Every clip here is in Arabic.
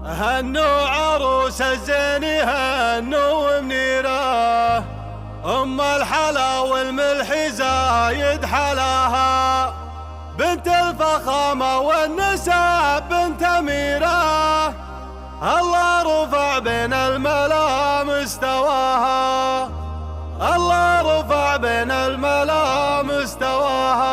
هنوا عروس الزين هنوا ومنيره، ام الحلا والملح زايد حلاها، بنت الفخامه والنسب بنت اميره، الله رفع بين الملا مستواها، الله رفع بين الملا مستواها.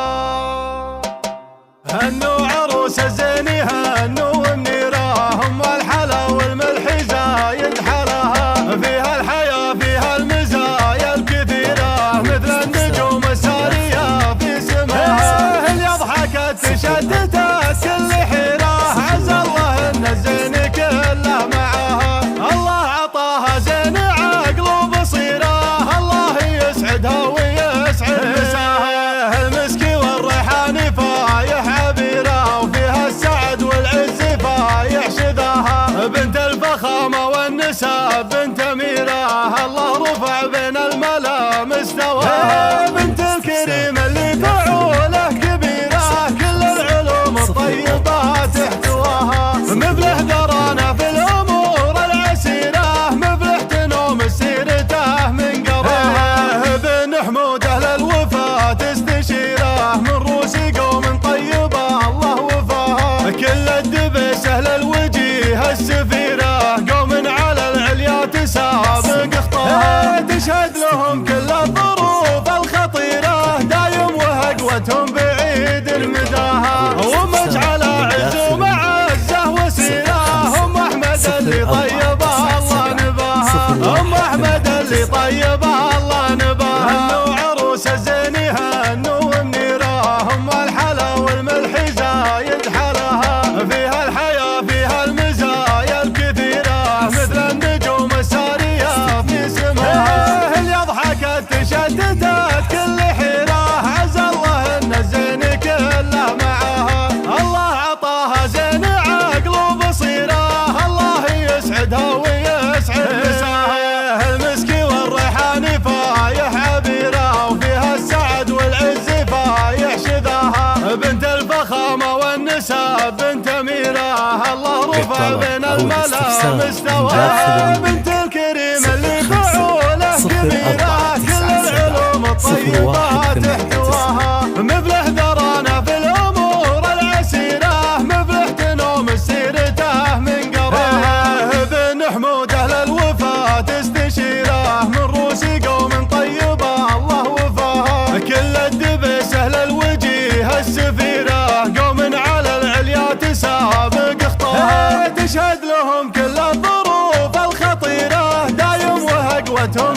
هنوا عروس الزين هنوا ومنيره، ام الحلا والملح زايد حلاها، فيها الحياه فيها المزايا الكثيره، مثل النجوم الساريه في سماها، اللي ضحكت تشتتت كل حيره، عز الله ان الزين كله معاها، الله عطاها زين عقل وبصيره، الله يسعدها ويسعد مساها، المسكي والريحان فايح عبيره، وفيها السعد والعز فايح شذاها، بنت الفخامه والنسب بنت اميره، الله رفع بين الملا مستواها، بنت الكريم اللي فعوله كبيره، كل العلوم الطيبه تحتواها، مبلح درانه في الامور العسيره، مبلح تنوم سيرته من قراها، بن حمود اهل الوفا تستشيره، من روس قوم طيبه الله وفاها، كل الدبس اهل الوجيه السفيره، قوم على العليا تسابق خطاها، تشهد لهم كل الظروف الخطيره، دايم وهقوتهم بعيد مداها، ومجعل عز ومعزه وسيره، ام احمد اللي طيبه الله نباها، ام احمد اللي طيبه الله نباها. هنوا عروس الزين هنوا ومنيره، ام الحلا والملح زايد حلاها، فيها الحياه فيها المزايا الكثيره، مثل النجوم الساريه في سماها، اللي ضحكت تشتتت كل حيره، عز الله ان الزين كله معاها، الله عطاها زين عقل وبصيره، الله يسعدها ويسعد مساها، المسكي والريحان فايح عبيره، وفيها السعد والعز فايح شذاها، بنت الفخامه والنسب بنت اميره، الله رفع بين الملا مستواها، بنت الكريم اللي فعوله كبيره، كل العلوم الطيبه تحتواها، مبلح درانه في الامور العسيره، مبلح تنوم سيرته من قراها، بن حمود اهل الوفا تستشيره، من روس قوم طيبه الله وفاها، كل الدبس اهل الوجيه السفيره، قوم على العليا تسابق خطاها، تشهد لهم كل الظروف الخطيره، دايم وهقوتهم